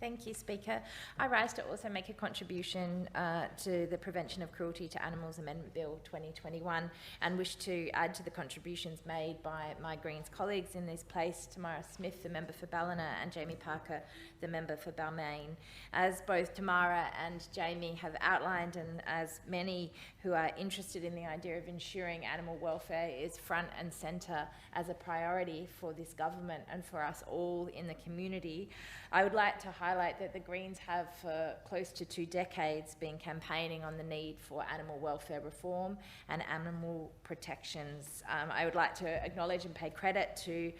Thank you, Speaker. I rise to also make a contribution to the Prevention of Cruelty to Animals Amendment Bill 2021 and wish to add to the contributions made by my Greens colleagues in this place, Tamara Smith, the member for Ballina, and Jamie Parker, the member for Balmain. As both Tamara and Jamie have outlined, and as many who are interested in the idea of ensuring animal welfare is front and centre as a priority for this government and for us all in the community, I would like to highlight that the Greens have for close to 2 decades been campaigning on the need for animal welfare reform and animal protections. I would like to acknowledge and pay credit to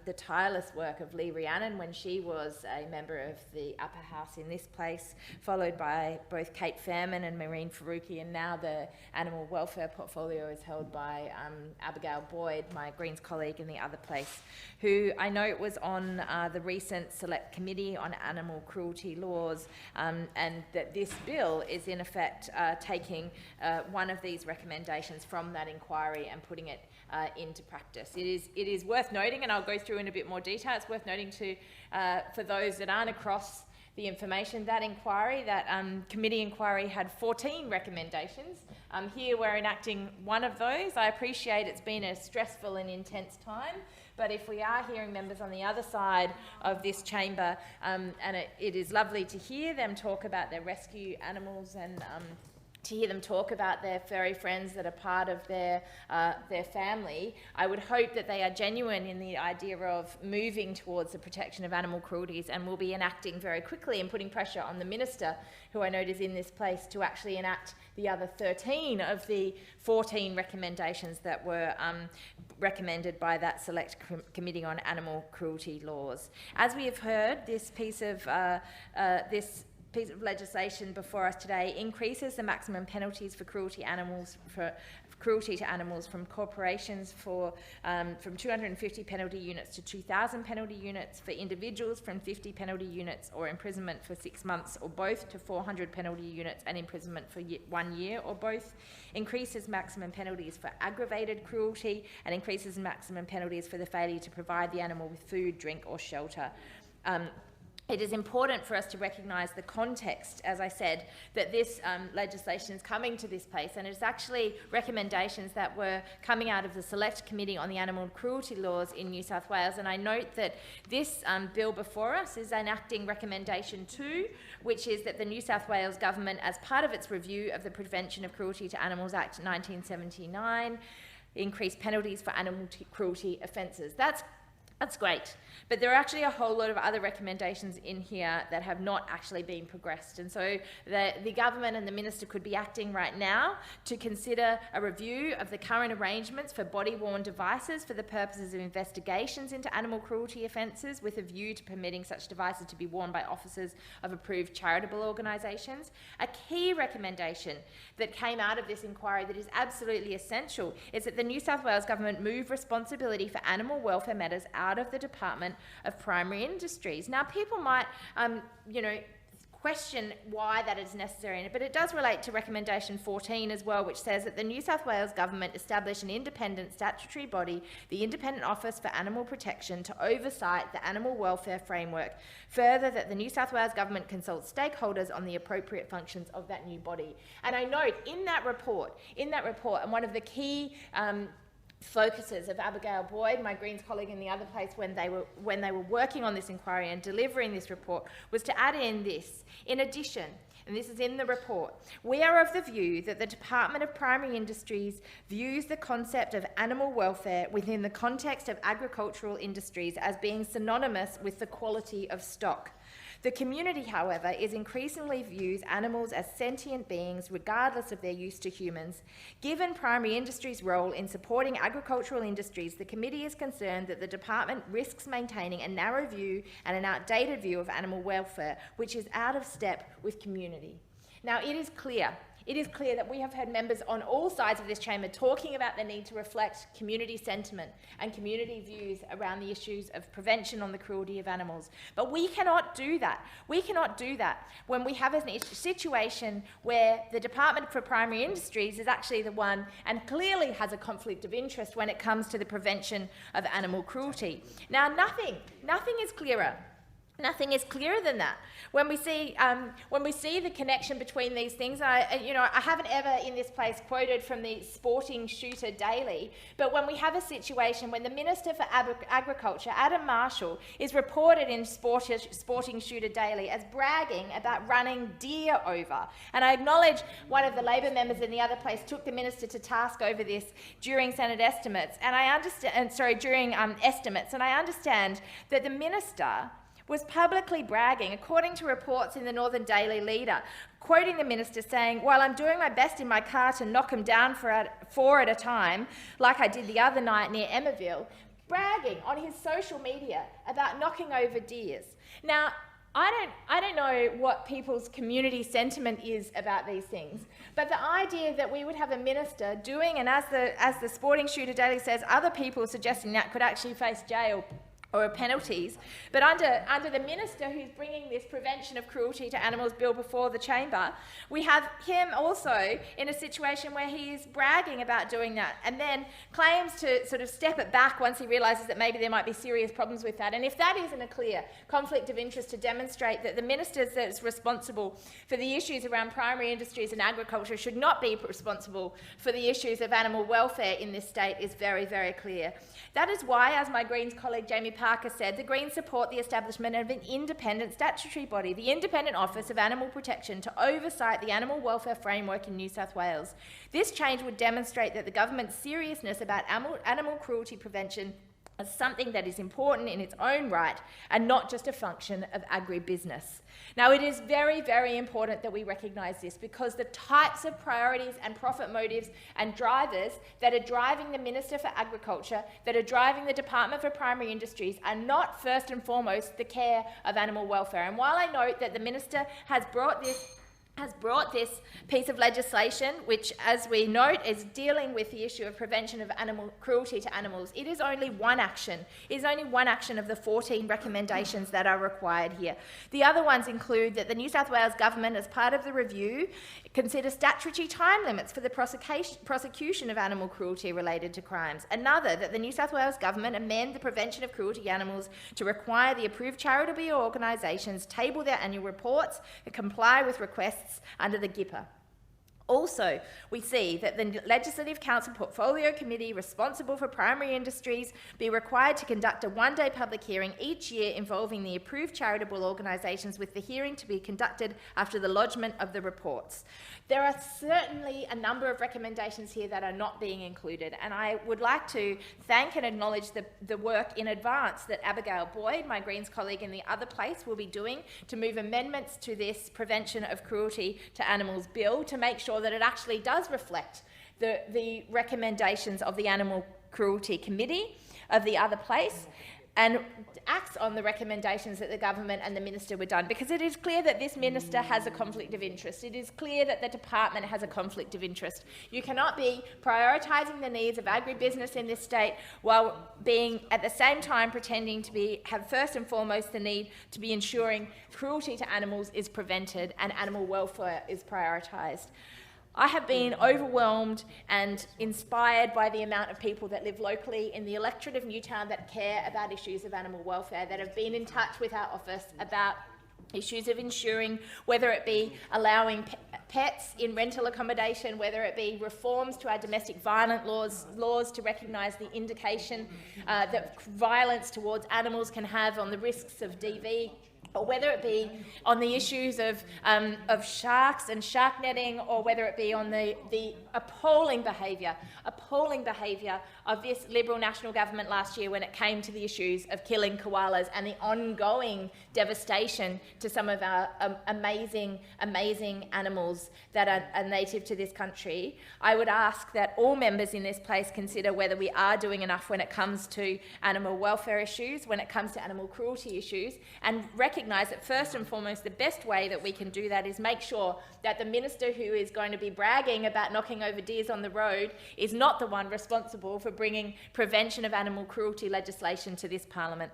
the tireless work of Lee Rhiannon when she was a member of the upper house in this place, followed by both Kate Fairman and Maureen Faruqi, and now the animal welfare portfolio is held by Abigail Boyd, my Greens colleague in the other place, who I know was on the recent Select Committee on Animal Cruelty Laws, and that this bill is in effect taking one of these recommendations from that inquiry and putting it into practice. It is worth noting, and I'll go through in a bit more detail, it's worth noting for those that aren't across the information, that inquiry, that committee inquiry had 14 recommendations. Here we're enacting one of those. I appreciate it's been a stressful and intense time, but if we are hearing members on the other side of this chamber, and it is lovely to hear them talk about their rescue animals and to hear them talk about their furry friends that are part of their family, I would hope that they are genuine in the idea of moving towards the protection of animal cruelties and will be enacting very quickly and putting pressure on the Minister, who I note is in this place, to actually enact the other 13 of the 14 recommendations that were recommended by that Select Committee on Animal Cruelty Laws. As we have heard, this piece of legislation before us today increases the maximum penalties for cruelty to animals from corporations from 250 penalty units to 2,000 penalty units, for individuals from 50 penalty units or imprisonment for 6 months or both to 400 penalty units and imprisonment for 1 year or both, increases maximum penalties for aggravated cruelty, and increases maximum penalties for the failure to provide the animal with food, drink or shelter. It is important for us to recognise the context, as I said, that this legislation is coming to this place, and it's actually recommendations that were coming out of the Select Committee on the Animal Cruelty Laws in New South Wales. And I note that this bill before us is enacting recommendation 2, which is that the New South Wales government, as part of its review of the Prevention of Cruelty to Animals Act 1979, increase penalties for animal cruelty offences. That's great, but there are actually a whole lot of other recommendations in here that have not actually been progressed. And so the government and the Minister could be acting right now to consider a review of the current arrangements for body-worn devices for the purposes of investigations into animal cruelty offences, with a view to permitting such devices to be worn by officers of approved charitable organisations. A key recommendation that came out of this inquiry that is absolutely essential is that the New South Wales government move responsibility for animal welfare matters out of the Department of Primary Industries. Now, people might, question why that is necessary, but it does relate to recommendation 14 as well, which says that the New South Wales government establish an independent statutory body, the Independent Office for Animal Protection, to oversight the animal welfare framework. Further, that the New South Wales government consults stakeholders on the appropriate functions of that new body. And I note in that report, and one of the key focuses of Abigail Boyd, my Greens colleague in the other place, when they were working on this inquiry and delivering this report, was to add in this. In addition, and this is in the report, we are of the view that the Department of Primary Industries views the concept of animal welfare within the context of agricultural industries as being synonymous with the quality of stock. The community, however, is increasingly views animals as sentient beings regardless of their use to humans. Given primary industry's role in supporting agricultural industries, the committee is concerned that the department risks maintaining a narrow view and an outdated view of animal welfare, which is out of step with community. Now, it is clear that we have had members on all sides of this chamber talking about the need to reflect community sentiment and community views around the issues of prevention on the cruelty of animals. But we cannot do that. We cannot do that when we have a situation where the Department for Primary Industries is actually the one and clearly has a conflict of interest when it comes to the prevention of animal cruelty. Now, nothing is clearer Nothing is clearer than that. When we see the connection between these things, I haven't ever in this place quoted from the Sporting Shooter Daily, but when we have a situation when the Minister for Agriculture, Adam Marshall, is reported in Sporting Shooter Daily as bragging about running deer over, and I acknowledge one of the Labor members in the other place took the Minister to task over this during Senate estimates, and I understand, during estimates, and I understand that the Minister was publicly bragging, according to reports in the Northern Daily Leader, quoting the Minister saying, "While I'm doing my best in my car to knock them down four at a time, like I did the other night near Emmaville," bragging on his social media about knocking over deers. Now, I don't know what people's community sentiment is about these things, but the idea that we would have a minister doing, and as the Sporting Shooter Daily says, other people suggesting that could actually face jail or penalties, but under the minister who's bringing this prevention of cruelty to animals bill before the chamber, we have him also in a situation where he is bragging about doing that and then claims to sort of step it back once he realises that maybe there might be serious problems with that. And if that isn't a clear conflict of interest to demonstrate that the minister that's responsible for the issues around primary industries and agriculture should not be responsible for the issues of animal welfare in this state, is very, very clear. That is why, as my Greens colleague Jamie Parker said, the Greens support the establishment of an independent statutory body, the Independent Office of Animal Protection, to oversight the animal welfare framework in New South Wales. This change would demonstrate that the government's seriousness about animal cruelty prevention as something that is important in its own right and not just a function of agribusiness. Now, it is very, very important that we recognise this, because the types of priorities and profit motives and drivers that are driving the Minister for Agriculture, that are driving the Department for Primary Industries, are not first and foremost the care of animal welfare. And while I note that the Minister has brought this piece of legislation, which, as we note, is dealing with the issue of prevention of animal cruelty to animals, it is only one action. It is only one action of the 14 recommendations that are required here. The other ones include that the New South Wales Government, as part of the review, consider statutory time limits for the prosecution of animal cruelty related to crimes. Another, that the New South Wales Government amend the prevention of cruelty to animals to require the approved charitable organisations table their annual reports and comply with requests under the GIPA. Also, we see that the Legislative Council Portfolio Committee responsible for primary industries be required to conduct a one-day public hearing each year involving the approved charitable organisations, with the hearing to be conducted after the lodgement of the reports. There are certainly a number of recommendations here that are not being included, and I would like to thank and acknowledge the work in advance that Abigail Boyd, my Greens colleague in the other place, will be doing to move amendments to this Prevention of Cruelty to Animals Bill to make sure that it actually does reflect the recommendations of the Animal Cruelty Committee of the other place, and acts on the recommendations that the government and the minister were done, because it is clear that this minister has a conflict of interest. It is clear that the department has a conflict of interest. You cannot be prioritising the needs of agribusiness in this state while being at the same time pretending to have first and foremost the need to be ensuring cruelty to animals is prevented and animal welfare is prioritised. I have been overwhelmed and inspired by the amount of people that live locally in the electorate of Newtown that care about issues of animal welfare, that have been in touch with our office about issues of ensuring, whether it be allowing pets in rental accommodation, whether it be reforms to our domestic violence laws to recognise the indication that violence towards animals can have on the risks of DV, or whether it be on the issues of sharks and shark netting, or whether it be on the appalling behaviour of this Liberal National Government last year when it came to the issues of killing koalas and the ongoing devastation to some of our amazing animals that are native to this country. I would ask that all members in this place consider whether we are doing enough when it comes to animal welfare issues, when it comes to animal cruelty issues, and recognise that first and foremost the best way that we can do that is make sure that the minister who is going to be bragging about knocking over deers on the road is not the one responsible for bringing prevention of animal cruelty legislation to this parliament.